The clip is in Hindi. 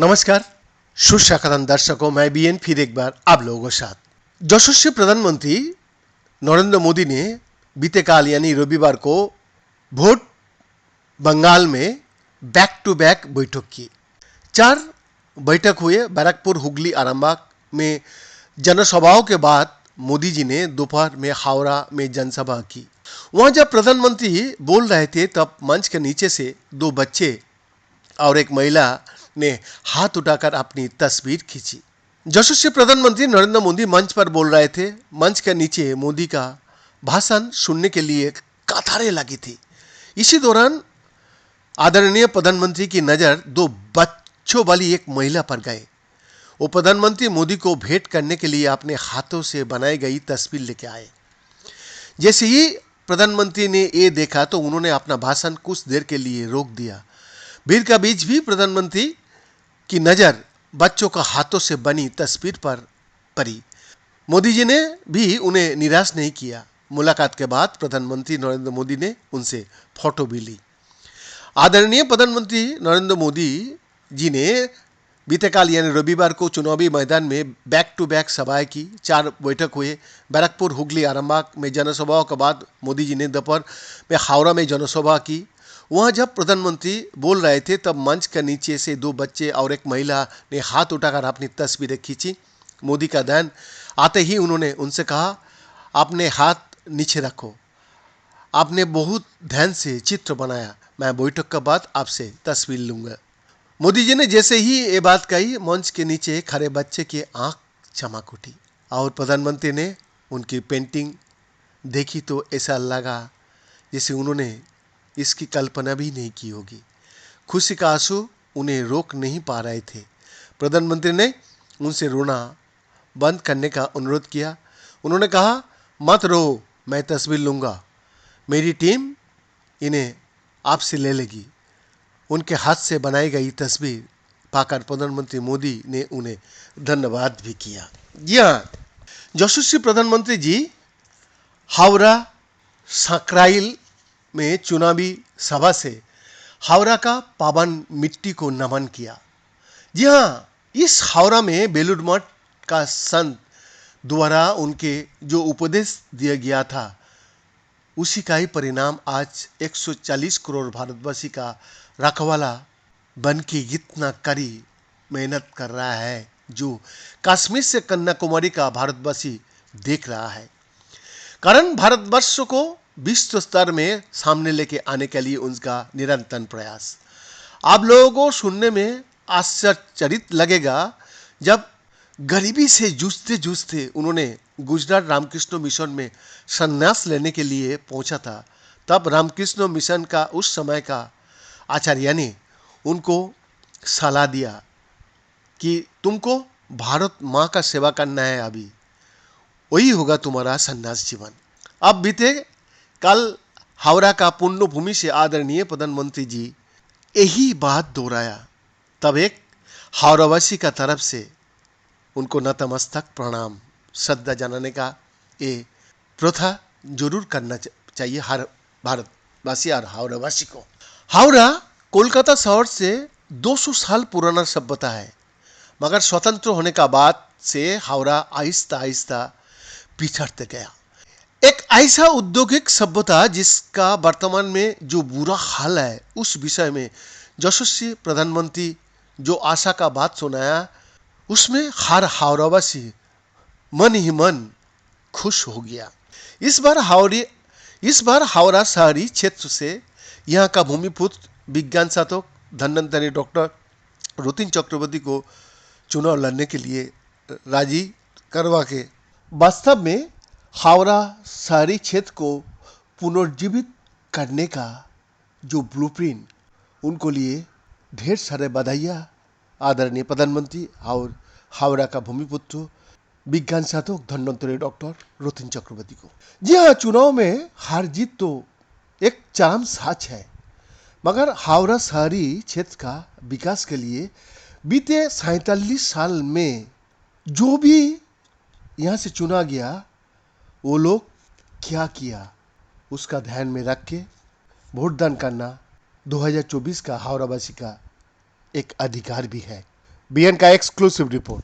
नमस्कार, सुस्वागतम दर्शकों। मैं बीएन फिर एक बार आप लोगों के साथ। यशस्वी प्रधानमंत्री नरेंद्र मोदी ने बीते काल यानी रविवार को वोट बंगाल में बैक टू बैक बैठक की। 4 बैठक हुए। बैरकपुर, हुगली, आरामबाग में जनसभाओं के बाद मोदी जी ने दोपहर में हावड़ा में जनसभा की। वहां जब प्रधानमंत्री बोल रहे थे तब मंच के नीचे से 2 बच्चे और एक महिला ने हाथ उठाकर अपनी तस्वीर खींची। यशस्वी प्रधानमंत्री नरेंद्र मोदी मंच पर बोल रहे थे। मंच के नीचे मोदी का भाषण सुनने के लिए कतारें लगी थी। इसी दौरान आदरणीय प्रधानमंत्री की नज़र 2 बच्चों वाली एक महिला पर गए। वो प्रधानमंत्री मोदी को भेंट करने के लिए अपने हाथों से बनाई गई तस्वीर लेके आए। जैसे ही प्रधानमंत्री ने ये देखा तो उन्होंने अपना भाषण कुछ देर के लिए रोक दिया। भीड़ का बीच भी प्रधानमंत्री की नज़र बच्चों का हाथों से बनी तस्वीर पर पड़ी। मोदी जी ने भी उन्हें निराश नहीं किया। मुलाकात के बाद प्रधानमंत्री नरेंद्र मोदी ने उनसे फोटो भी ली। आदरणीय प्रधानमंत्री नरेंद्र मोदी जी ने बीते काल यानी रविवार को चुनावी मैदान में बैक टू बैक सभाएं की। 4 बैठक हुए। बैरकपुर, हुगली, आरामबाग में जनसभाओं के बाद मोदी जी ने दोपहर में हावड़ा में जनसभा की। वहाँ जब प्रधानमंत्री बोल रहे थे तब मंच के नीचे से 2 बच्चे और एक महिला ने हाथ उठाकर अपनी तस्वीरें खींची। मोदी का ध्यान आते ही उन्होंने उनसे कहा, अपने हाथ नीचे रखो, आपने बहुत ध्यान से चित्र बनाया, मैं बैठक के बाद आपसे तस्वीर लूँगा। मोदी जी ने जैसे ही ये बात कही, मंच के नीचे खड़े बच्चे की आंख चमक उठी और प्रधानमंत्री ने उनकी पेंटिंग देखी तो ऐसा लगा जैसे उन्होंने इसकी कल्पना भी नहीं की होगी। खुशी का आंसू उन्हें रोक नहीं पा रहे थे। प्रधानमंत्री ने उनसे रोना बंद करने का अनुरोध किया। उन्होंने कहा, मत रो, मैं तस्वीर लूँगा, मेरी टीम इन्हें आपसे ले लेगी। उनके हाथ से बनाई गई तस्वीर पाकर प्रधानमंत्री मोदी ने उन्हें धन्यवाद भी किया। जी हाँ, यशस्वी प्रधानमंत्री जी हावड़ा सकराइल में चुनावी सभा से हावड़ा का पावन मिट्टी को नमन किया। जी हाँ, इस हावड़ा में बेलूर मठ का संत द्वारा उनके जो उपदेश दिया गया था उसी का ही परिणाम आज 140 करोड़ भारतवासी का रखवाला बन के इतना कड़ी मेहनत कर रहा है, जो कश्मीर से कन्याकुमारी का भारतवासी देख रहा है। कारण भारतवर्ष को विश्व स्तर में सामने लेके आने के लिए उनका निरंतर प्रयास। आप लोगों को सुनने में आश्चर्यचकित लगेगा, जब गरीबी से जूझते जूझते उन्होंने गुजरात रामकृष्ण मिशन में संन्यास लेने के लिए पहुंचा था, तब रामकृष्ण मिशन का उस समय का आचार्य ने उनको सलाह दिया कि तुमको भारत माँ का सेवा करना है, अभी वही होगा तुम्हारा संन्यास जीवन। अब बीते कल हावड़ा का पुण्य भूमि से आदरणीय प्रधानमंत्री जी यही बात दोहराया। तब एक हावड़ावासी का तरफ से उनको नतमस्तक प्रणाम श्रद्धा जनाने का ये प्रथा जरूर करना चाहिए हर भारतवासी और हावड़ावासी को। हावड़ा कोलकाता शहर से 200 साल पुराना सभ्यता है, मगर स्वतंत्र होने का बाद से हावड़ा आहिस्ता आहिस्ता पिछड़ते गया। एक ऐसा औद्योगिक सभ्यता जिसका वर्तमान में जो बुरा हाल है, उस विषय में यशस्वी प्रधानमंत्री जो आशा का बात सुनाया, उसमें हर हावड़ावासी मन ही मन खुश हो गया। इस बार हावड़ा शहरी क्षेत्र से यहाँ का भूमिपुत्र विज्ञान साधक धन्वंतरी डॉक्टर रतिन चक्रवर्ती को चुनाव लड़ने के लिए राजी करवा के वास्तव में हावड़ा शहरी क्षेत्र को पुनर्जीवित करने का जो ब्लूप्रिंट उनको लिए ढेर सारे बधाइयाँ आदरणीय प्रधानमंत्री और हावड़ा का भूमिपुत्र विज्ञान साधक धन्वंतरी डॉक्टर रतिन चक्रवर्ती को। जी हाँ, चुनाव में हार जीत तो एक चरम सच है, मगर हावड़ा शहरी क्षेत्र का विकास के लिए बीते 47 साल में जो भी यहाँ से चुना गया, वो लोग क्या किया उसका ध्यान में रख के वोट दान करना 2024 का हावड़ावासी का एक अधिकार भी है। बीएन का एक्सक्लूसिव रिपोर्ट।